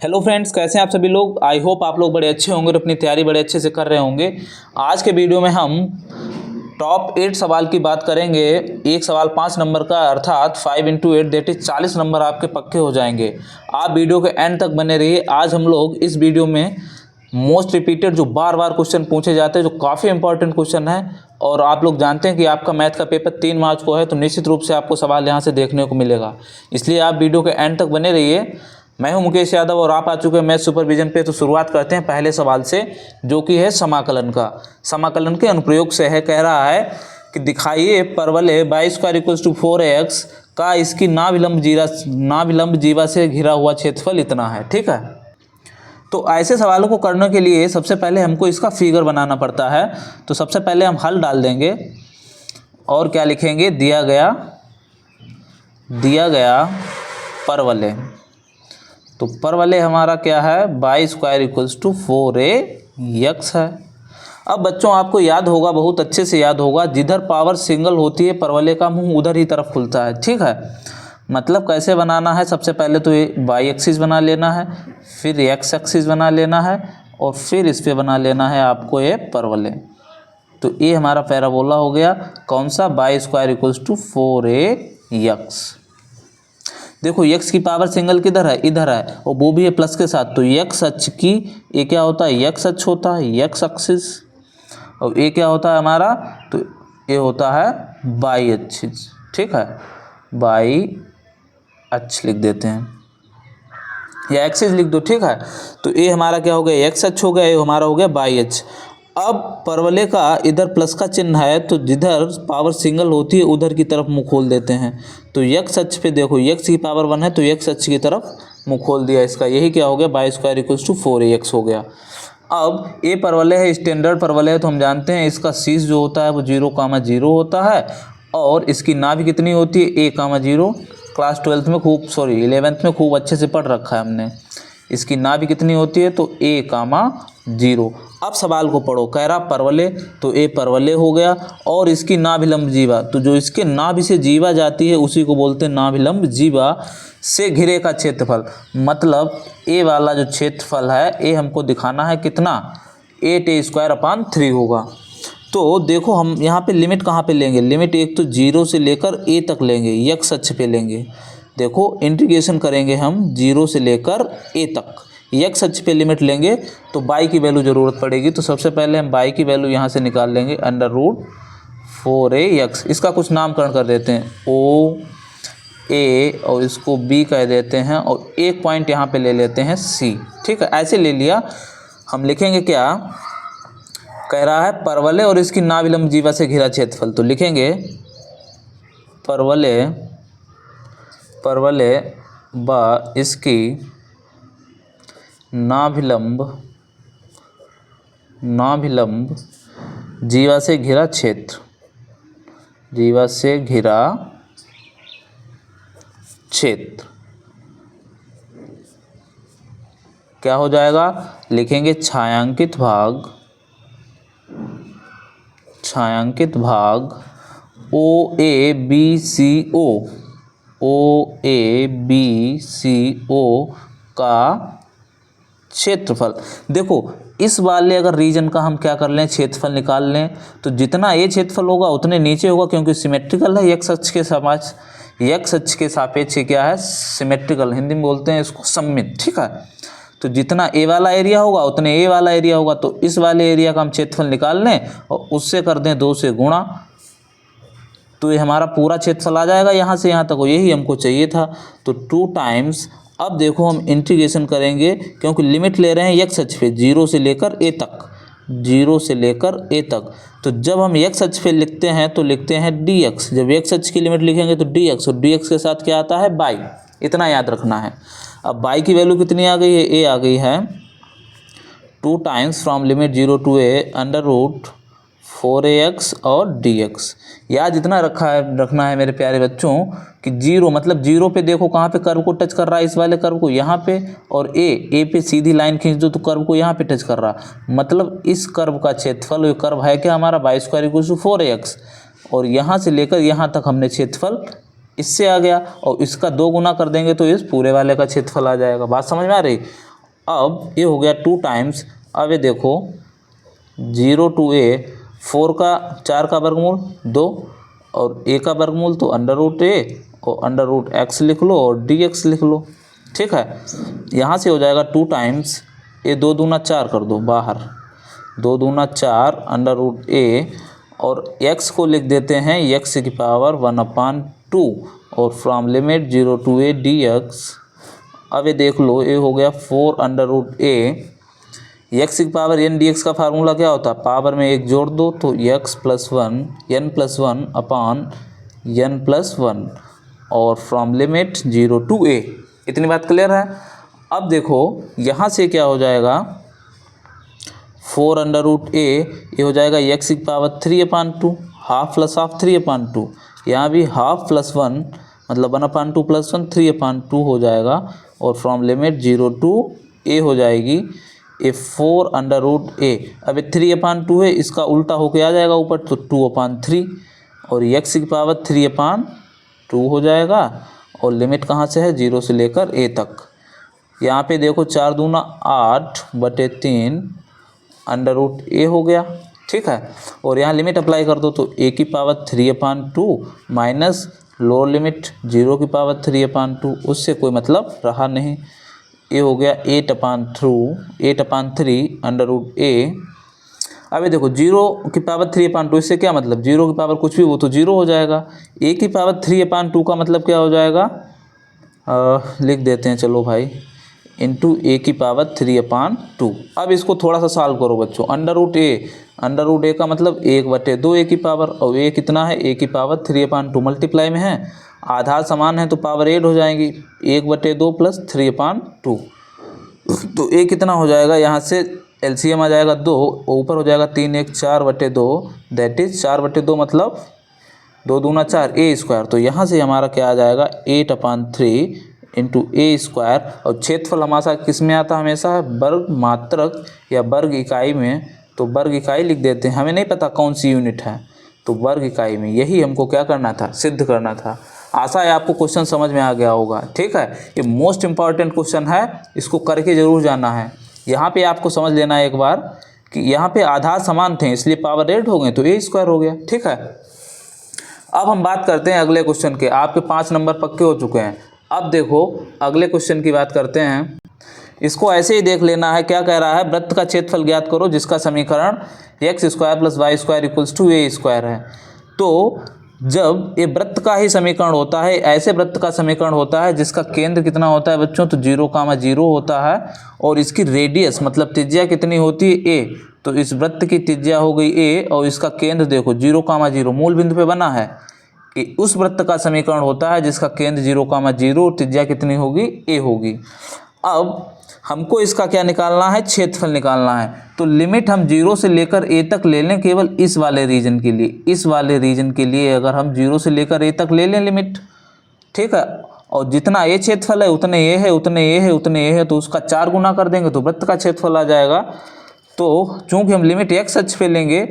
Hello friends, कैसे हैं आप सभी लोग। आई होप आप लोग बड़े अच्छे होंगे और अपनी तैयारी बड़े अच्छे से कर रहे होंगे। आज के वीडियो में हम टॉप 8 सवाल की बात करेंगे। एक सवाल 5 नंबर का, अर्थात 5 इंटू 8 दैट इज 40 नंबर आपके पक्के हो जाएंगे। आप वीडियो के एंड तक बने रहिए। आज हम लोग इस वीडियो में मोस्ट रिपीटेड जो बार बार क्वेश्चन पूछे जाते हैं, जो काफ़ी इंपॉर्टेंट क्वेश्चन है, और आप लोग जानते हैं कि आपका मैथ का पेपर 3 मार्च को है, तो निश्चित रूप से आपको सवाल यहाँ से देखने को मिलेगा। इसलिए आप वीडियो के एंड तक बने रहिए। मैं हूं मुकेश यादव और आप आ चुके हैं मैथ सुपरविजन पे। तो शुरुआत करते हैं पहले सवाल से, जो कि है समाकलन का। समाकलन के अनुप्रयोग से है। कह रहा है कि दिखाइए परवलय y square equals to 4x का इसकी नाभिलंब जीवा से घिरा हुआ क्षेत्रफल इतना है। ठीक है, तो ऐसे सवालों को करने के लिए सबसे पहले हमको इसका फिगर बनाना पड़ता है। तो सबसे पहले हम हल डाल देंगे और क्या लिखेंगे, दिया गया परवलय। तो परवलय हमारा क्या है, y square equals to 4ax है। अब बच्चों आपको याद होगा, बहुत अच्छे से याद होगा, जिधर पावर सिंगल होती है परवलय का मुंह उधर ही तरफ खुलता है। ठीक है, मतलब कैसे बनाना है, सबसे पहले तो ये y एक्सिस बना लेना है, फिर x एक्सिस बना लेना है, और फिर इस पे बना लेना है आपको ये परवलय। तो ये हमारा पैराबोला हो गया। कौन सा, y square equals to 4ax। देखो x की पावर सिंगल किधर है, इधर है, और वो भी है प्लस के साथ। तो x अक्ष की ये क्या होता है, x अक्ष होता है, x एक्सिस। और ये क्या होता है हमारा, तो ये होता है y एक्सिस। ठीक है, y अक्ष लिख देते हैं या एक्सिस लिख दो। ठीक है, तो ये हमारा क्या हो गया, x अक्ष हो गया, ये हमारा हो गया y अक्ष। अब परवलय का इधर प्लस का चिन्ह है, तो जिधर पावर सिंगल होती है उधर की तरफ मुंह खोल देते हैं। तो x अक्ष पे देखो, x की पावर 1 है, तो x अक्ष की तरफ मुंह खोल दिया इसका। यही क्या हो गया, y square equals to 4ax हो गया। अब ये परवलय है, स्टैंडर्ड परवलय है, तो हम जानते हैं इसका शीर्ष जो होता है वो 0,0 होता है, और इसकी नाभि कितनी होती है, a,0। क्लास 11th में खूब अच्छे से पढ़ रखा है हमने। इसकी नाभि कितनी होती है, तो a,0। अब सवाल को पढ़ो। कह रहा परवलय, तो ए परवलय हो गया, और इसकी नाभिलंब जीवा, तो जो इसके नाभि से जीवा जाती है उसी को बोलते हैं नाभिलंब जीवा से घिरे का क्षेत्रफल। मतलब ए वाला जो क्षेत्रफल है, ए हमको दिखाना है कितना, 8a² होगा। तो देखो हम यहाँ पे लिमिट कहाँ पे लेंगे, लिमिट एक तो 0 से लेकर a तक लेंगे, x अक्ष पे लेंगे। देखो इंटीग्रेशन करेंगे हम 0 से लेकर a तक, x अक्ष पे लिमिट लेंगे, तो y की वैल्यू ज़रूरत पड़ेगी। तो सबसे पहले हम y की वैल्यू यहाँ से निकाल लेंगे, √4ax। इसका कुछ नामकरण कर देते हैं, o a, और इसको b कह देते हैं, और एक पॉइंट यहाँ पे ले लेते हैं c। ठीक है, ऐसे ले लिया। हम लिखेंगे क्या, कह रहा है परवलय और इसकी नाभिलंब जीवा से घिरा क्षेत्रफल। तो लिखेंगे परवलय व इसकी नाभिलंब जीवा से घिरा क्षेत्र, क्या हो जाएगा, लिखेंगे छायांकित भाग OABCO का क्षेत्रफल। देखो इस वाले अगर रीजन का हम क्या कर लें, क्षेत्रफल निकाल लें, तो जितना ये क्षेत्रफल होगा उतने नीचे होगा, क्योंकि सिमेट्रिकल है, x अक्ष के सापेक्ष क्या है, सिमेट्रिकल, हिंदी में बोलते हैं इसको सममित। ठीक है, तो जितना ए वाला एरिया होगा उतने ए वाला एरिया होगा। तो इस वाले एरिया का हम क्षेत्रफल निकाल लें और उससे कर दें 2 से गुणा, तो ये हमारा पूरा क्षेत्रफल आ जाएगा यहाँ से यहाँ तक। यही हमको चाहिए था। तो 2 टाइम्स, अब देखो हम इंटीग्रेशन करेंगे, क्योंकि लिमिट ले रहे हैं x अक्ष पे 0 से लेकर a तक। तो जब हम x अक्ष पे लिखते हैं तो लिखते हैं dx। जब x अक्ष की लिमिट लिखेंगे तो dx, और dx के साथ क्या आता है, y। इतना याद रखना है। अब y की वैल्यू कितनी आ गई है, a आ गई है 2 times from limit 0 to a √4ax और dx। याद इतना रखना है मेरे प्यारे बच्चों कि 0 मतलब 0 पे देखो कहाँ पे कर्व को टच कर रहा है, इस वाले कर्व को यहाँ पे, और a पे सीधी लाइन खींच दो तो कर्व को यहाँ पे टच कर रहा। मतलब इस कर्व का क्षेत्रफल, ये कर्व है क्या हमारा, y square equal to 4ax, और यहाँ से लेकर यहाँ तक हमने क्षेत्रफल इससे आ गया, और इसका 2 गुना कर देंगे तो इस पूरे वाले का क्षेत्रफल आ जाएगा। बात समझ में आ रही। अब ये हो गया 2 टाइम्स, अब ये देखो 0 to a 4 का वर्गमूल 2 और a का वर्गमूल तो अंडर रूट a और अंडर रूट x लिख लो और dx लिख लो। ठीक है, यहाँ से हो जाएगा 2 टाइम्स ए 2 दूना 4 कर दो बाहर, 2 दूना 4 अंडर रूट a और x को लिख देते हैं x की पावर 1/2 और from limit 0 to a dx। अब ये देख लो ये हो गया 4 अंडर रूट a, x की पावर n dx का फार्मूला क्या होता है, पावर में 1 जोड़ दो तो x + 1 n+1 अपॉन n+1 और फ्रॉम लिमिट 0 to a। इतनी बात क्लियर है। अब देखो यहाँ से क्या हो जाएगा 4 अंडर रूट a, ये हो जाएगा x की पावर 3/2 हाफ प्लस हाफ 3/2, यहाँ भी हाफ प्लस 1 मतलब 1/2 + 1 3/2 हो जाएगा और फ्रॉम लिमिट 0 to a हो जाएगी ये 4 अंडर रूट a। अब ये 3/2 है, इसका उल्टा होके आ जाएगा ऊपर तो 2/3 और x की पावर 3/2 हो जाएगा और लिमिट कहाँ से है 0 से लेकर a तक। यहाँ पे देखो 4 दूना 8/3 अंडर रूट a हो गया। ठीक है, और यहाँ लिमिट अप्लाई कर दो तो a की पावर 3/2 माइनस लोअर लिमिट 0 की पावर 3/2, उससे कोई मतलब रहा नहीं। ये हो गया 8/3 अंडर रूट a। अब ये देखो 0 की पावर 3/2, इससे क्या मतलब 0 की पावर कुछ भी वो तो 0 हो जाएगा। a की पावर 3/2 का मतलब क्या हो जाएगा, लिख देते हैं चलो भाई, इंटू a की पावर 3/2। अब इसको थोड़ा सा सॉल्व करो बच्चों। अंडर रूट a का मतलब 1/2 a की पावर और a कितना है a की पावर 3/2 मल्टीप्लाई में है, आधार समान है तो पावर 8 हो जाएंगी, 1/2 + 3/2 तो a कितना हो जाएगा, यहाँ से एलसीएम आ जाएगा 2, ऊपर हो जाएगा 3 1 4/2 दैट इज 4/2 मतलब 2 दूना 4 a²। तो यहाँ से हमारा क्या आ जाएगा 8/3 इंटू a²। और क्षेत्रफल हमारा किस में आता है हमेशा है वर्ग मात्रक या वर्ग इकाई में, तो वर्ग इकाई लिख देते हैं। हमें नहीं पता कौन सी यूनिट है तो वर्ग इकाई में, यही हमको क्या करना था सिद्ध करना था। आशा है आपको क्वेश्चन समझ में आ गया होगा। ठीक है, ये मोस्ट इंपॉर्टेंट क्वेश्चन है, इसको करके जरूर जाना है। यहाँ पे आपको समझ लेना है एक बार कि यहाँ पे आधार समान थे इसलिए पावर 8 हो गए तो a² हो गया। ठीक है, अब हम बात करते हैं अगले क्वेश्चन के। आपके 5 नंबर पक्के हो चुके हैं। अब देखो अगले क्वेश्चन की बात करते हैं। इसको ऐसे ही देख लेना है, क्या कह रहा है, वृत्त का क्षेत्रफल ज्ञात करो जिसका समीकरण x² + y² = a² है। तो जब ये वृत्त का ही समीकरण होता है, ऐसे वृत्त का समीकरण होता है जिसका केंद्र कितना होता है बच्चों, तो 0,0 होता है और इसकी रेडियस मतलब त्रिज्या कितनी होती है a। तो इस वृत्त की त्रिज्या हो गई a और इसका केंद्र देखो 0,0 मूल बिंदु पे बना है कि उस वृत्त का समीकरण होता है जिसका केंद्र 0,0 और त्रिज्या कितनी होगी a होगी। अब हमको इसका क्या निकालना है, क्षेत्रफल निकालना है। तो लिमिट हम 0 से लेकर a तक ले लें केवल इस वाले रीजन के लिए, इस वाले रीजन के लिए अगर हम 0 से लेकर a तक ले लें लिमिट, ठीक है, और जितना a क्षेत्रफल है उतने a है उतने a है उतने a है, तो उसका 4 गुना कर देंगे तो वृत्त का क्षेत्रफल आ जाएगा। तो चूंकि हम लिमिट x अक्ष पे लेंगे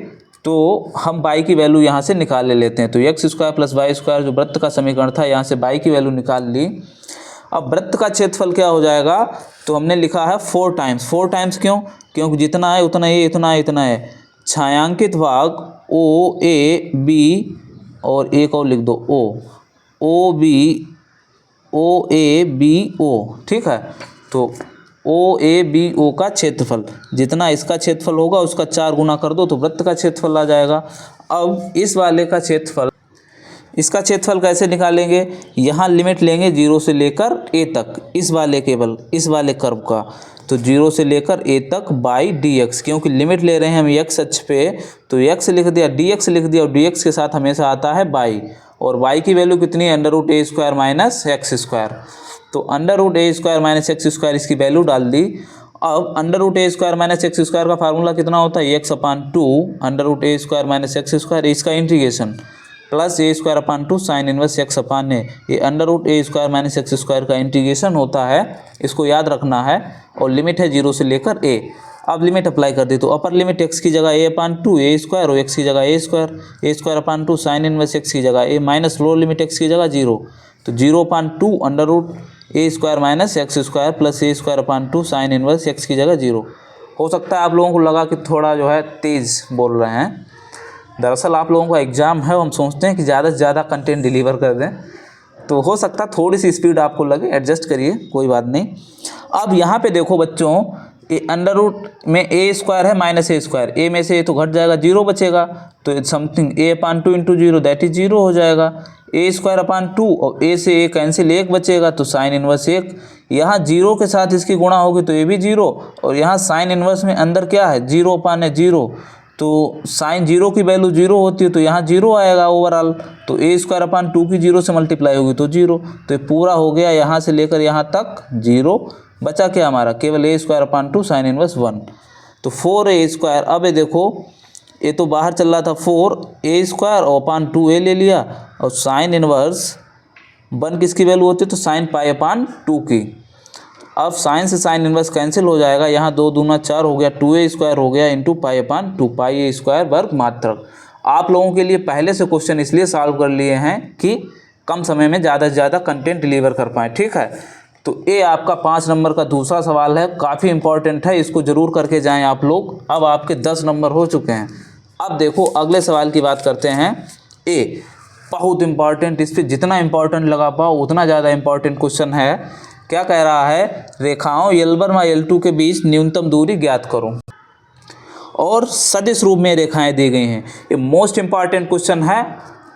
तो हम y की वैल्यू यहाँ से निकाल लेते हैं। तो x² + y² जो वृत्त का समीकरण था, यहाँ से y की वैल्यू निकाल ली। अब वृत्त का क्षेत्रफल क्या हो जाएगा, तो हमने लिखा है 4 टाइम्स। 4 टाइम्स क्यों, क्योंकि जितना है उतना a, इतना है इतना है। छायांकित भाग ओ ए बी और एक और लिख दो ओ ए बी ओ, ठीक है। तो ओ ए बी ओ का क्षेत्रफल जितना इसका क्षेत्रफल होगा उसका 4 गुना कर दो तो वृत्त का क्षेत्रफल आ जाएगा। अब इस वाले का क्षेत्रफल, इसका क्षेत्रफल कैसे निकालेंगे, यहाँ लिमिट लेंगे 0 से लेकर a तक, इस वाले केवल इस वाले कर्व का, तो 0 से लेकर a तक बाई dx, क्योंकि लिमिट ले रहे हैं हम x अक्ष पे तो x लिख दिया dx लिख दिया और dx के साथ हमेशा आता है बाई, और y की वैल्यू कितनी है √a² - x²। तो √a² - x² इसकी वैल्यू डाल दी। अब √a² - x² का फार्मूला कितना होता है x/2 √a² - x², इसका integration plus a² sine inverse x/a, ये √a² - x² का इंटीग्रेशन होता है, इसको याद रखना है। और लिमिट है 0 से लेकर a। अब लिमिट अप्लाई कर दी तो अपर लिमिट x की जगह a/2 a² और x की जगह a² साइन इनवर्स x की जगह a minus lower limit x की जगह 0, तो 0/2 A square minus X square plus A square upon 2 sine inverse X की जगह 0। हो सकता है आप लोगों को लगा कि थोड़ा जो है तेज़ बोल रहे हैं, दरअसल आप लोगों का एग्ज़ाम है, हम सोचते हैं कि ज़्यादा से ज़्यादा कंटेंट डिलीवर कर दें, तो हो सकता है थोड़ी सी स्पीड आपको लगे, एडजस्ट करिए, कोई बात नहीं। अब यहाँ पे देखो बच्चों, ए अंडर रूट में ए स्क्वायर है माइनस ए स्क्वायर, ए में से ए तो घट जाएगा, 0 बचेगा, तो something A upon 2 into 0 that is 0 हो जाएगा। ए स्क्वायर अपान 2 और ए से ए कैंसिल, 1 बचेगा, तो साइन इनवर्स 1, यहाँ 0 के साथ इसकी गुणा होगी तो ये भी 0, और यहाँ साइन इनवर्स में अंदर क्या है 0 अपान है 0, तो साइन 0 की वैल्यू 0 होती है, तो यहाँ 0 आएगा ओवरऑल, तो ए स्क्वायर अपान 2 की 0 से मल्टीप्लाई होगी तो 0, तो ये पूरा हो गया, यहाँ से लेकर यहाँ तक 0, बचा क्या हमारा केवल ए स्क्वायर अपान 2 साइन इनवर्स 1, तो 4a स्क्वायर। अब ये देखो ये तो बाहर चल रहा था 4a स्क्वायर और अपान 2a ले लिया, और साइन इनवर्स 1 किसकी वैल्यू होती है, तो साइन पाई अपान 2 की। अब साइन से साइन इनवर्स कैंसिल हो जाएगा, यहाँ 2 दूना 4 हो गया, 2a स्क्वायर हो गया इंटू पाई अपान 2, पाई ए स्क्वायर वर्ग मात्रक। आप लोगों के लिए पहले से क्वेश्चन इसलिए सॉल्व कर लिए हैं कि कम समय में ज़्यादा से ज़्यादा कंटेंट डिलीवर कर पाएँ, ठीक है। तो ये आपका 5 नंबर का दूसरा सवाल है, काफ़ी इंपॉर्टेंट है, इसको ज़रूर करके जाएं आप लोग। अब आपके 10 नंबर हो चुके हैं। अब देखो अगले सवाल की बात करते हैं। ए बहुत इंपॉर्टेंट, इस पर जितना इंपॉर्टेंट लगा पाओ उतना ज़्यादा इंपॉर्टेंट क्वेश्चन है। क्या कह रहा है, रेखाओं L1 व L2 के बीच न्यूनतम दूरी ज्ञात करो, और सदिश रूप में रेखाएं दी गई हैं। ये मोस्ट इंपॉर्टेंट क्वेश्चन है,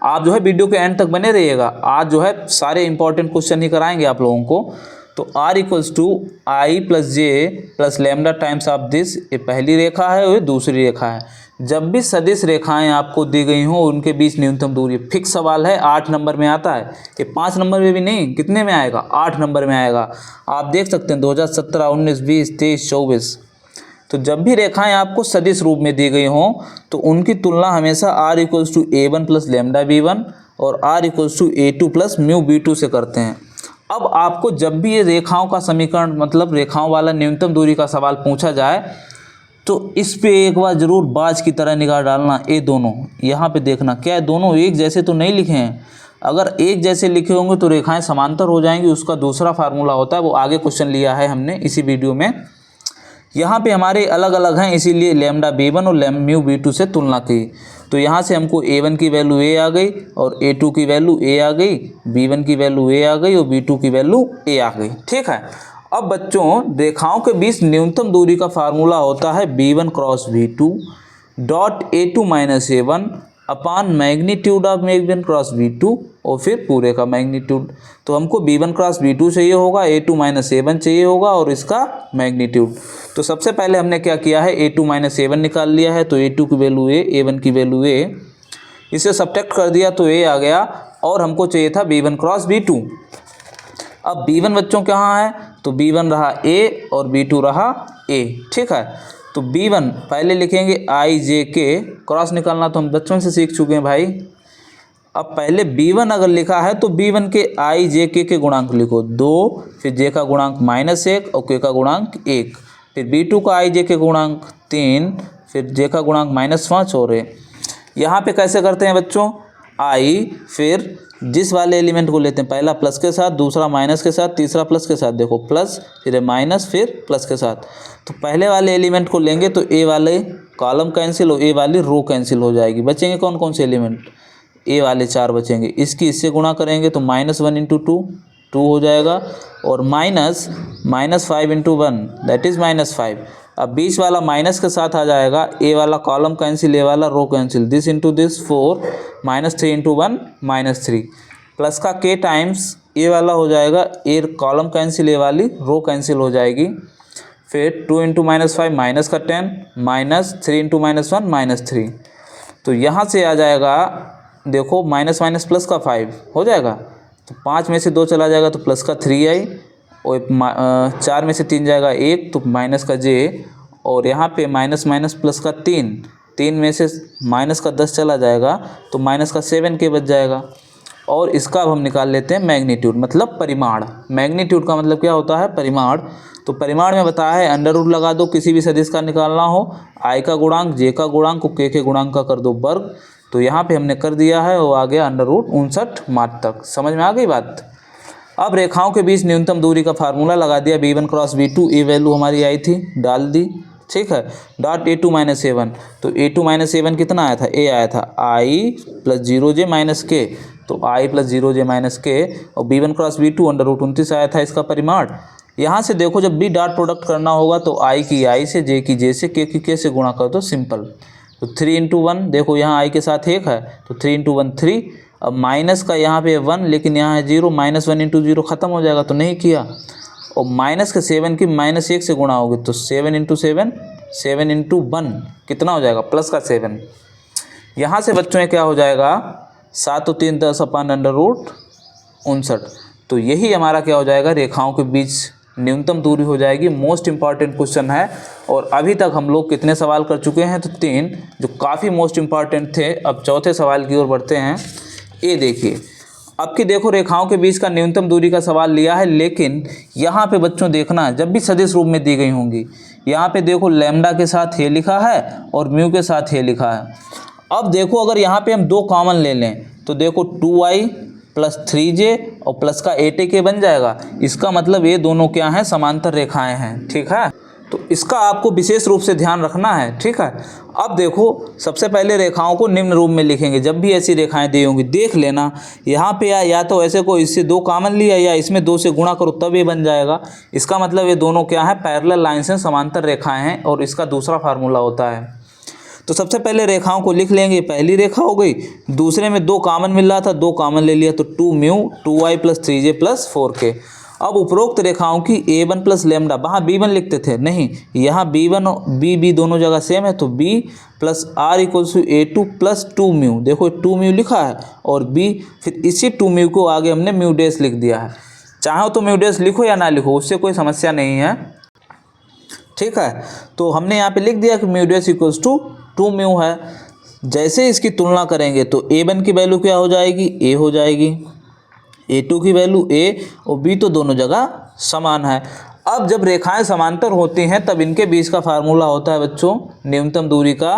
आप जो है वीडियो के एंड तक बने रहिएगा। आज जो है सारे इंपॉर्टेंट क्वेश्चन ही कराएंगे आप लोगों को। तो r equals to i plus j plus lambda times of this, ये पहली रेखा है और ये दूसरी रेखा है। जब भी सदिश रेखाएं आपको दी गई हों उनके बीच न्यूनतम दूरी, फिक्स सवाल है, 8 नंबर में आता है। ये 5 नंबर में भी नहीं, कितने में आएगा, 8 नंबर में आएगा। आप देख सकते हैं 2017, 19, 20, 23, 24। तो जब भी रेखाएं आपको सदिश रूप में दी गई हों तो उनकी तुलना हमेशा r equals to a1 plus lambda b1 और r equals to a2 plus mu b2 से करते हैं। अब आपको जब भी ये रेखाओं का समीकरण मतलब रेखाओं वाला न्यूनतम दूरी का सवाल पूछा जाए तो इस पे एक बार ज़रूर बाज की तरह निगाह डालना। ये दोनों यहाँ पे देखना, क्या है दोनों एक जैसे तो नहीं लिखे हैं। अगर एक जैसे लिखे होंगे तो रेखाएं समांतर हो जाएंगी, उसका दूसरा फार्मूला होता है, वो आगे क्वेश्चन लिया है हमने इसी वीडियो में। यहाँ पे हमारे अलग अलग हैं, इसीलिए लैम्डा b1 और म्यू b2 से तुलना की। तो यहाँ से हमको a1 की वैल्यू a आ गई और a2 की वैल्यू a आ गई, b1 की वैल्यू a आ गई और b2 की वैल्यू a आ गई, ठीक है। अब बच्चों रेखाओं के बीच न्यूनतम दूरी का फार्मूला होता है b1 cross b2 dot a2 minus a1 upon magnitude of b1 cross b2 और फिर पूरे का मैग्नीट्यूड। तो हमको b1 क्रॉस b2 चाहिए होगा, a2 माइनस a1 चाहिए होगा और इसका मैग्नीट्यूड। तो सबसे पहले हमने क्या किया है, a2 माइनस a1 निकाल लिया है, तो a2 की वैल्यू a, a1 की वैल्यू a, इसे सब्ट्रैक्ट कर दिया तो a आ गया, और हमको चाहिए था b1 क्रॉस b2। अब b1 बच्चों कहाँ है, तो b1 रहा a और b2 रहा a, ठीक है। तो b1 पहले लिखेंगे i j k, क्रॉस निकालना तो हम बचपन से सीख चुके हैं भाई। अब पहले b1 अगर लिखा है तो b1 के i j k के गुणांक लिखो 2, फिर j का गुणांक -1 और k का गुणांक 1, फिर b2 का i j के गुणांक 3, फिर j का गुणांक -5 हो रहे। यहाँ पे कैसे करते हैं बच्चों, i फिर जिस वाले एलिमेंट को लेते हैं, पहला प्लस के साथ, दूसरा माइनस के साथ, तीसरा प्लस के साथ, देखो प्लस फिर माइनस फिर प्लस के साथ। तो पहले वाले एलिमेंट को लेंगे तो ए वाले कॉलम कैंसिल और ए वाली रो कैंसिल हो जाएगी। बचेंगे कौन कौन से एलिमेंट, ए वाले 4 बचेंगे। इसकी इससे गुणा करेंगे तो -1 इंटू 2 हो जाएगा, और -5 इंटू 1 दैट इज़ -5। अब बीच वाला माइनस के साथ आ जाएगा, ए वाला कॉलम कैंसिल, ए वाला row cancel, this into this 4, -3 into 1 -3, plus का k टाइम्स ए वाला हो जाएगा, ए कॉलम कैंसिल, ए वाली रो कैंसिल हो जाएगी, फिर 2 इंटू -5 माइनस का 10, -3 इंटू -1 -3। तो यहाँ से आ जाएगा देखो माइनस माइनस प्लस का 5 हो जाएगा, तो 5 में से 2 चला जाएगा तो प्लस का 3 आई, और 4 में से 3 जाएगा 1 तो माइनस का j, और यहाँ पे माइनस माइनस प्लस का 3 में से माइनस का 10 चला जाएगा तो माइनस का 7 के बच जाएगा। और इसका अब हम निकाल लेते हैं मैग्नीट्यूड, मतलब परिमाण। मैग्नीट्यूड का मतलब क्या होता है, परिमाण। तो परिमाण में बताया है अंडर रूट लगा दो, किसी भी सदिश का निकालना हो, i का गुणांक, j का गुणांक और k के गुणांक का कर दो वर्ग। तो यहाँ पे हमने कर दिया है, वो आ गया अंडर रूट 59 मात्र तक। समझ में आ गई बात। अब रेखाओं के बीच न्यूनतम दूरी का फार्मूला लगा दिया, b1 क्रॉस b2, ए वैल्यू हमारी आई थी, डाल दी, ठीक है। डॉट a2 माइनस a1, तो a2 माइनस a1 कितना आया था, a आया था, i plus 0j minus k, तो i plus 0j minus k, और b1 cross b2 under root 29 आया था इसका परिमाण। यहाँ से देखो जब भी डॉट प्रोडक्ट करना होगा तो i की i से, j की j से, k की k से गुणा कर दो, सिंपल। तो 3 इंटू 1, देखो यहाँ i के साथ 1 है तो 3 इंटू 1 3, अब माइनस का यहाँ पे 1 लेकिन यहाँ है 0, माइनस 1 इंटू 0 ख़त्म हो जाएगा तो नहीं किया, और माइनस के 7 की माइनस 1 से गुणा होगी तो 7 इंटू 7, 7 इंटू 1 कितना हो जाएगा, प्लस का 7। यहाँ से बच्चों क्या हो जाएगा, 7 और 3 10 अपान अंडर रूट 59। तो यही हमारा क्या हो जाएगा, रेखाओं के बीच न्यूनतम दूरी हो जाएगी। मोस्ट इंपॉर्टेंट क्वेश्चन है, और अभी तक हम लोग कितने सवाल कर चुके हैं, तो 3, जो काफ़ी मोस्ट इंपॉर्टेंट थे। अब चौथे सवाल की ओर बढ़ते हैं। ये देखिए, अब की देखो रेखाओं के बीच का न्यूनतम दूरी का सवाल लिया है, लेकिन यहाँ पे बच्चों देखना, जब भी सदिश रूप में दी गई होंगी, यहाँ पे देखो लैम्डा के साथ ये लिखा है और म्यू के साथ ये लिखा है। अब देखो अगर यहाँ पे हम 2 कॉमन ले लें तो देखो 2i प्लस 3j और प्लस का 8k बन जाएगा। इसका मतलब ये दोनों क्या हैं, समांतर रेखाएं हैं, ठीक है। तो इसका आपको विशेष रूप से ध्यान रखना है, ठीक है। अब देखो सबसे पहले रेखाओं को निम्न रूप में लिखेंगे, जब भी ऐसी रेखाएं दी होंगी देख लेना, यहाँ पे या तो ऐसे को इससे 2 कॉमन लिया या इसमें 2 से गुणा करो तब ये बन जाएगा। इसका मतलब ये दोनों क्या है, पैरेलल लाइन से समांतर रेखाएं हैं, और इसका दूसरा फार्मूला होता है। तो सबसे पहले रेखाओं को लिख लेंगे, पहली रेखा हो गई, दूसरे में 2 कॉमन मिल रहा था, 2 कॉमन ले लिया तो 2 mu 2i plus 3j plus 4k। अब उपरोक्त रेखाओं की a1 प्लस लेमडा, वहाँ b1 लिखते थे, नहीं यहाँ b1 और b दोनों जगह सेम है, तो b plus r equals to a2 plus 2 mu, देखो 2 म्यू लिखा है और b, फिर इसी 2 म्यू को आगे हमने म्यू डैश लिख दिया है। चाहो तो म्यू डैश लिखो या ना लिखो, उससे कोई समस्या नहीं है, ठीक है। तो हमने यहाँ पे लिख दिया कि mu dash equals to 2 mu है। जैसे इसकी तुलना करेंगे तो a1 की वैल्यू क्या हो जाएगी, a हो जाएगी, a2 की वैल्यू a, और b तो दोनों जगह समान है। अब जब रेखाएं समांतर होती हैं तब इनके बीच का फार्मूला होता है बच्चों, न्यूनतम दूरी का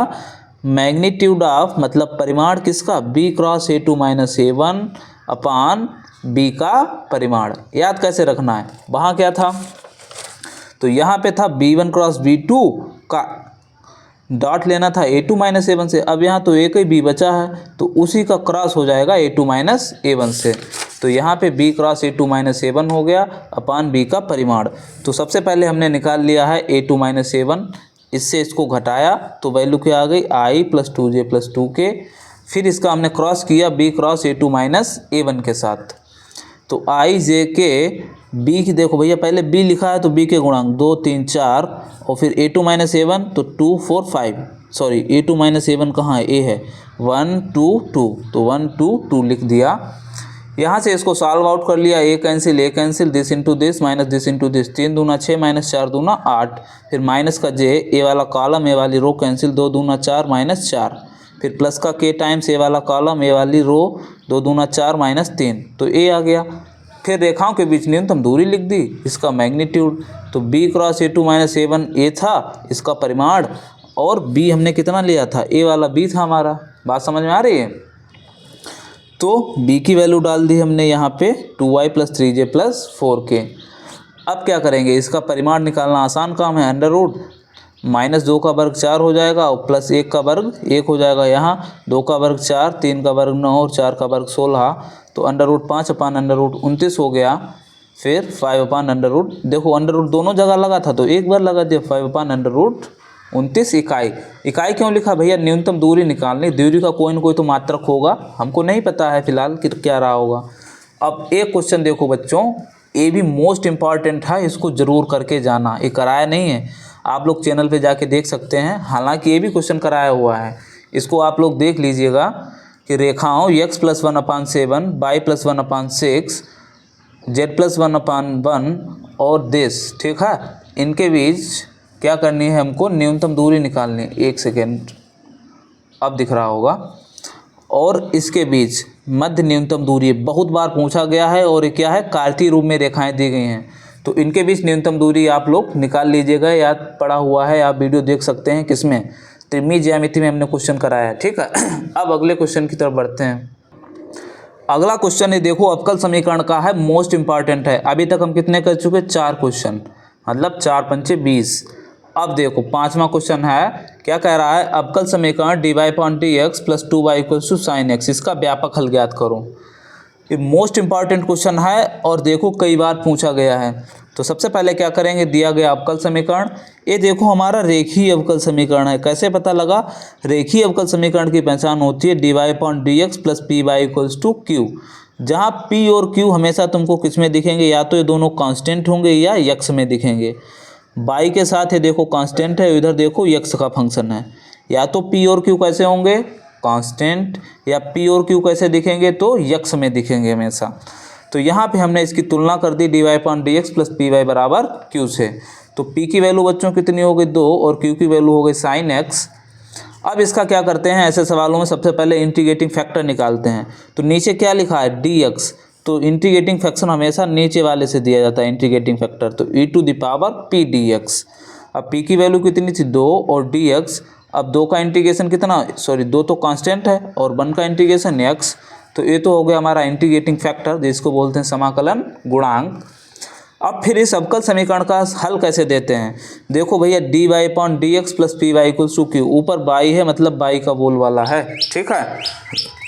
मैग्नीट्यूड ऑफ, मतलब परिमाण किसका, b cross a2 minus a1 अपान b का परिमाण। याद कैसे रखना है, वहाँ क्या था, तो यहाँ पे था b1 क्रॉस b2 का डॉट लेना था a2 माइनस a1 से, अब यहाँ तो एक ही b बचा है तो उसी का क्रॉस हो जाएगा a2 माइनस a1 से। तो यहाँ पे b cross a2 minus a1 हो गया अपान b का परिमाण। तो सबसे पहले हमने निकाल लिया है a2 माइनस a1, इससे इसको घटाया तो वैल्यू क्या आ गई, i plus 2j plus 2k। फिर इसका हमने क्रॉस किया b cross a2 minus a1 के साथ, तो i j k b की, देखो भैया पहले b लिखा है तो b के गुणांक 2 3 4, और फिर a2 माइनस a1 तो 2 4 5, सॉरी a2 माइनस a1 कहाँ है, a है, 1 2 2, तो 1 2 2 लिख दिया। यहाँ से इसको सॉल्व आउट कर लिया, a cancel, this into this minus this into this, 3 दूना 6 माइनस 4 दूना 8, फिर माइनस का j, a वाला कॉलम a वाली रो कैंसिल, 2 दूना 4 माइनस 4, फिर प्लस का k टाइम्स a वाला कॉलम a वाली रो, 2 दूना 4 माइनस 3, तो a आ गया। फिर रेखाओं के बीच न्यूनतम दूरी लिख दी, इसका मैग्नीट्यूड, तो b cross a2 minus a1 a था इसका परिमाण, और b हमने कितना लिया था, a वाला b था हमारा। बात समझ में आ रही है। तो b की वैल्यू डाल दी हमने यहाँ पे 2i plus 3j plus 4k। अब क्या करेंगे, इसका परिमाण निकालना आसान काम है, अंडर रूट माइनस 2 का वर्ग 4 हो जाएगा और प्लस 1 का वर्ग 1 हो जाएगा, यहाँ 2 का वर्ग 4, 3 का वर्ग 9 और 4 का वर्ग 16, तो under root 5 upon under root 29 हो गया। फिर 5 अपान अंडर रूट, देखो अंडर रूट दोनों जगह लगा था तो एक बार लगा दिया, 5 अपान अंडर रूट 29 इकाई क्यों लिखा भैया, न्यूनतम दूरी निकालनी, दूरी का कोई न कोई तो मात्रक होगा, हमको नहीं पता है फिलहाल कि क्या रहा होगा। अब एक क्वेश्चन देखो बच्चों, ये भी मोस्ट इम्पॉर्टेंट है, इसको ज़रूर करके जाना, ये कराया नहीं है, आप लोग चैनल पे जाके देख सकते हैं, हालांकि ये भी क्वेश्चन कराया हुआ है, इसको आप लोग देख लीजिएगा कि रेखाओं x प्लस 1 अपान 7, y प्लस 1 अपान 6, z प्लस 1 अपान 1 और दिस, ठीक है, इनके बीच क्या करनी है हमको, न्यूनतम दूरी निकालनी। 1 सेकेंड, अब दिख रहा होगा, और इसके बीच मध्य न्यूनतम दूरी बहुत बार पूछा गया है, और ये क्या है, कार्तीय रूप में रेखाएं दी गई हैं, तो इनके बीच न्यूनतम दूरी आप लोग निकाल लीजिएगा, याद पड़ा हुआ है, आप वीडियो देख सकते हैं, किसमें, त्रिमी ज्यामिति में हमने क्वेश्चन कराया है, ठीक है। अब अगले क्वेश्चन की तरफ बढ़ते हैं। अगला क्वेश्चन है, देखो अवकल समीकरण का है, मोस्ट इंपॉर्टेंट है। अभी तक हम कितने कर चुके? 4 क्वेश्चन, मतलब 4 पंचे 20। अब देखो 5वां क्वेश्चन है, क्या कह रहा है? अवकल समीकरण dy/dx + 2y = sin x, इसका व्यापक हल ज्ञात करो। ये मोस्ट इंपॉर्टेंट क्वेश्चन है और देखो कई बार पूछा गया है। तो सबसे पहले क्या करेंगे, दिया गया अवकल समीकरण, ये देखो हमारा रेखीय अवकल समीकरण है। कैसे पता लगा? रेखीय अवकल समीकरण की पहचान होती है dy/dx + py = q, जहाँ p और q हमेशा तुमको किस में दिखेंगे? या तो ये दोनों कांस्टेंट होंगे या यक्स में दिखेंगे। y के साथ ये देखो कांस्टेंट है, इधर देखो यक्स का फंक्शन है। या तो p और q कैसे होंगे? कांस्टेंट। या p और q कैसे दिखेंगे? तो यक्स में दिखेंगे हमेशा। तो यहाँ पे हमने इसकी तुलना कर दी dy/dx + py = q से। तो p की वैल्यू बच्चों कितनी हो गई? 2, और q की वैल्यू हो गई sin x। अब इसका क्या करते हैं, ऐसे सवालों में सबसे पहले इंटीग्रेटिंग फैक्टर निकालते हैं। तो नीचे क्या लिखा है? dx। तो इंटीग्रेटिंग फैक्टर हमेशा नीचे वाले से दिया जाता है, इंटीग्रेटिंग फैक्टर। तो e⁻p dx। अब p की वैल्यू कितनी थी? 2, और dx, अब 2 का इंटीग्रेशन कितना, सॉरी 2 तो कांस्टेंट है और 1 का इंटीग्रेशन x। तो ये तो हो गया हमारा इंटीग्रेटिंग फैक्टर, जिसको बोलते हैं समाकलन गुणांक। अब फिर इस अवकल समीकरण का हल कैसे देते हैं? देखो भैया, dy/dx + py = q, ऊपर y है मतलब y का बोल वाला है, ठीक है।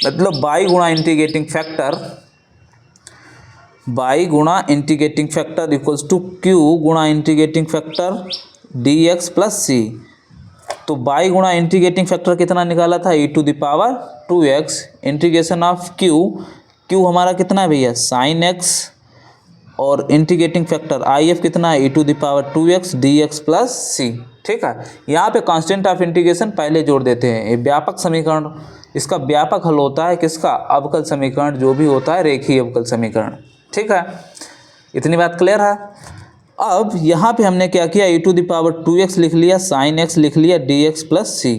मतलब y गुणा इंटीग्रेटिंग फैक्टर, y गुणा integrating factor equals to q गुणा इंटीग्रेटिंग फैक्टर dx + c। तो y गुणा इंटीग्रेटिंग फैक्टर कितना निकाला था? e⁻2x इंटीग्रेशन ऑफ q हमारा कितना है भैया? sin x, और इंटीग्रेटिंग फैक्टर if कितना है? e⁻2x dx + c, ठीक है। यहाँ पे कांस्टेंट ऑफ इंटीग्रेशन पहले जोड़ देते हैं। ये व्यापक समीकरण, इसका व्यापक हल होता है किसका? अवकल समीकरण, जो भी होता है रेखीय अवकल समीकरण, ठीक है। इतनी बात क्लियर है। अब यहाँ पे हमने क्या किया? e⁻2x लिख लिया, sin x लिख लिया, dx + c।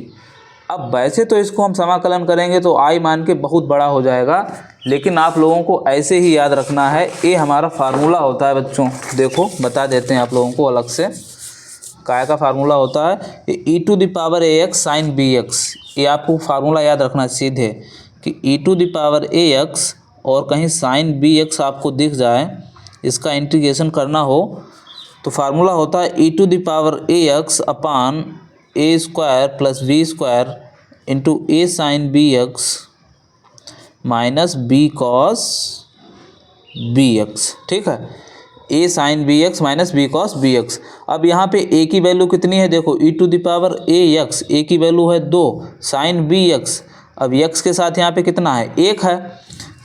अब वैसे तो इसको हम समाकलन करेंगे तो i मान के बहुत बड़ा हो जाएगा, लेकिन आप लोगों को ऐसे ही याद रखना है। ये हमारा फार्मूला होता है बच्चों, देखो बता देते हैं आप लोगों को अलग से। काय का फार्मूला होता है? e⁻ax sin bx। ये आपको फार्मूला याद रखना सीधे कि e⁻ax और कहीं sin bx आपको दिख जाए, इसका इंटीग्रेशन करना हो तो फार्मूला होता है e⁻ax upon a² + b² into a sin bx minus b cos bx, ठीक है। a sin bx minus b cos bx। अब यहाँ पे a की वैल्यू कितनी है? देखो e⁻ax, a की वैल्यू है 2, sin bx, अब x के साथ यहाँ पे कितना है? 1 है।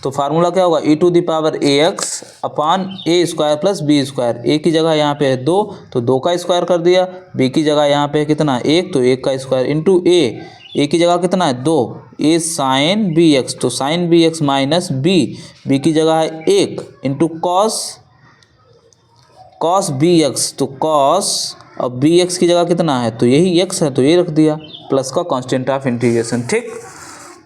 तो फार्मूला क्या होगा? e⁻ax upon a² + b²। a की जगह यहाँ पे है 2, तो 2 का स्क्वायर कर दिया। b की जगह यहाँ पे कितना है? 1, तो 1 का स्क्वायर इंटू a की जगह कितना है? 2, a sin bx, तो sin bx माइनस b की जगह है 1 इंटू cos bx, तो cos, अब bx की जगह कितना है? तो यही x है, तो ये रख दिया, प्लस का कांस्टेंट ऑफ इंटीग्रेशन, ठीक।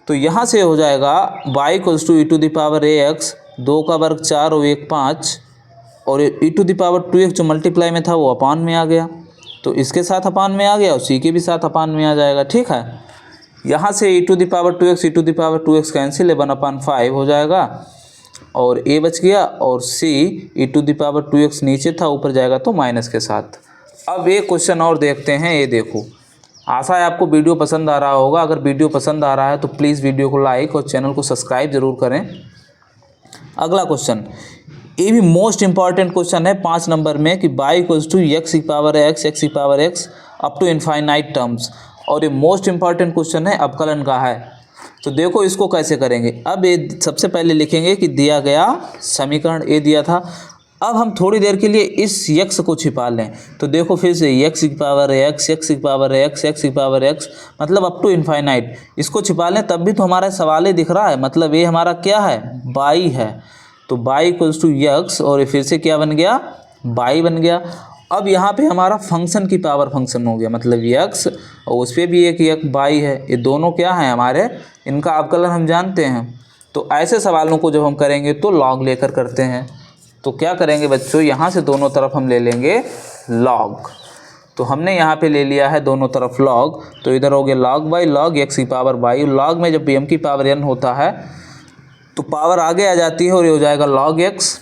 तो यहाँ से हो जाएगा y = e⁻ax, 2 का वर्ग 4 और 1 5, और e⁻2x जो मल्टीप्लाई में था वो अपान में आ गया, तो इसके साथ अपान में आ गया और c के भी साथ अपान में आ जाएगा, ठीक है। यहाँ से e⁻2x कैंसिल है, 1/5 हो जाएगा, और a बच गया, और c e⁻2x नीचे था, ऊपर जाएगा तो माइनस के साथ। अब एक क्वेश्चन और देखते हैं, ये देखो। आशा है आपको वीडियो पसंद आ रहा होगा। अगर वीडियो पसंद आ रहा है तो प्लीज़ वीडियो को लाइक और चैनल को सब्सक्राइब जरूर करें। अगला क्वेश्चन, ये भी मोस्ट इंपॉर्टेंट क्वेश्चन है 5 नंबर में, कि y = x up to infinite terms, और ये मोस्ट इंपॉर्टेंट क्वेश्चन है, अवकलन का है। तो देखो इसको कैसे करेंगे। अब ये सबसे पहले लिखेंगे कि दिया गया समीकरण ए दिया था। अब हम थोड़ी देर के लिए इस x को छिपा लें, तो देखो फिर से x⁻x मतलब अप टू इनफाइनाइट, इसको छिपा लें तब भी तो हमारा सवाल ही दिख रहा है। मतलब ये हमारा क्या है? y है, तो y = x, और फिर से क्या बन गया? y बन गया। अब यहाँ पे हमारा फंक्शन की पावर फंक्शन हो गया, मतलब x, और उस पर भी एक y है। ये दोनों क्या है हमारे? इनका अवकलन हम जानते हैं। तो ऐसे सवालों को जब हम करेंगे तो log लेकर करते हैं। तो क्या करेंगे बच्चों, यहाँ से दोनों तरफ हम ले लेंगे log। तो हमने यहाँ पे ले लिया है दोनों तरफ log, तो इधर हो गया log y log x की पावर y। log में जब m की पावर n होता है तो पावर आगे आ जाती है और ये हो जाएगा log x।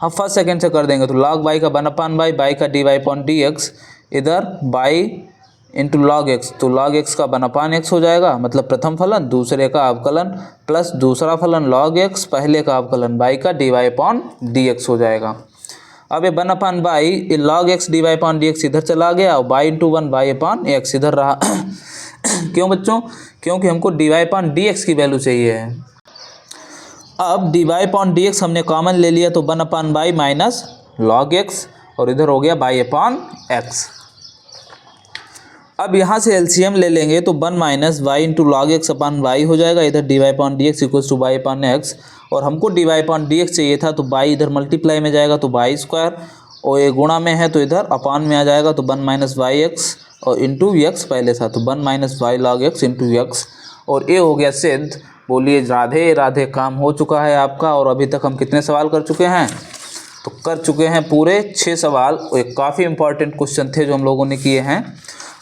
हम फर्स्ट सेकंड से कर देंगे तो log y का 1/y, y का dy अपॉन dx, इधर y इंटू लॉग एक्स, तो log x का 1/x हो जाएगा, मतलब प्रथम फलन, दूसरे का अवकलन प्लस दूसरा फलन log x, पहले का अवकलन y का dy अपॉन dx हो जाएगा। अब ये 1/y, ये log x dy upon dx इधर चला गया और y into 1 y upon x इधर रहा। क्यों बच्चों? क्योंकि हमको dy अपॉन dx की वैल्यू चाहिए है। अब dy अपॉन dx हमने कॉमन ले लिया तो 1/y माइनस log x और इधर हो गया y अपॉन x। अब यहाँ से एलसीएम ले लेंगे तो 1 minus y into log x upon y हो जाएगा, इधर d y upon d x equals to y upon x, और हमको d y upon d x चाहिए था तो वाई इधर मल्टीप्लाई में जाएगा तो वाई स्क्वायर, और ये गुणा में है तो इधर अपॉन में आ जाएगा तो 1 माइनस वाई एक्स और इंटू एक्स पहले था तो 1 minus y log x into x, और ये हो गया सिद्ध। बोलिए राधे राधे, काम हो चुका है आपका। और अभी तक हम कितने सवाल कर चुके हैं? तो कर चुके हैं पूरे 6 सवाल। एक काफ़ी इंपॉर्टेंट क्वेश्चन थे जो हम लोगों ने किए हैं।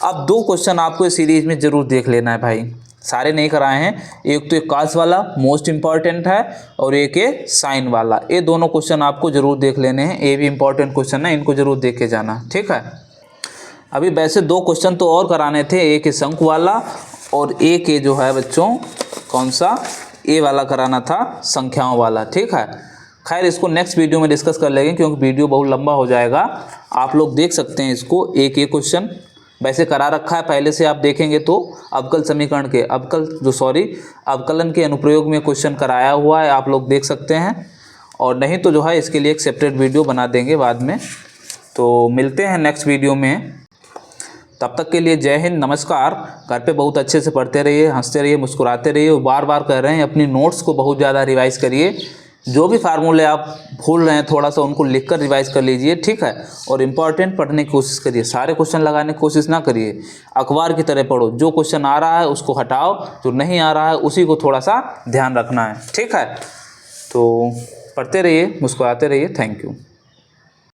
अब 2 क्वेश्चन आपको इस सीरीज में ज़रूर देख लेना है भाई, सारे नहीं कराए हैं। एक तो एक कास वाला मोस्ट इंपॉर्टेंट है और एक है साइन वाला, ये दोनों क्वेश्चन आपको ज़रूर देख लेने हैं। ये भी इंपॉर्टेंट क्वेश्चन है, इनको ज़रूर देख के जाना, ठीक है। अभी वैसे 2 क्वेश्चन तो और कराने थे, एक है शंकु वाला और एक है जो है बच्चों कौन सा, ए वाला कराना था, संख्याओं वाला, ठीक है। खैर इसको नेक्स्ट वीडियो में डिस्कस कर लेंगे क्योंकि वीडियो बहुत लंबा हो जाएगा। आप लोग देख सकते हैं इसको, एक ये क्वेश्चन वैसे करा रखा है पहले से, आप देखेंगे तो अवकल समीकरण के अवकलन के अनुप्रयोग में क्वेश्चन कराया हुआ है, आप लोग देख सकते हैं। और नहीं तो जो है इसके लिए एक सेपरेट वीडियो बना देंगे बाद में। तो मिलते हैं नेक्स्ट वीडियो में, तब तक के लिए जय हिंद, नमस्कार। घर पे बहुत अच्छे से पढ़ते रहिए, हंसते रहिए, मुस्कुराते रहिए, और बार बार कह रहे हैं अपनी नोट्स को बहुत ज़्यादा रिवाइज़ करिए। जो भी फार्मूले आप भूल रहे हैं थोड़ा सा उनको लिखकर रिवाइज कर लीजिए, ठीक है। और इम्पॉर्टेंट पढ़ने की कोशिश करिए, सारे क्वेश्चन लगाने की कोशिश ना करिए, अखबार की तरह पढ़ो। जो क्वेश्चन आ रहा है उसको हटाओ, जो नहीं आ रहा है उसी को थोड़ा सा ध्यान रखना है, ठीक है। तो पढ़ते रहिए, मुस्कुराते रहिए। Thank you.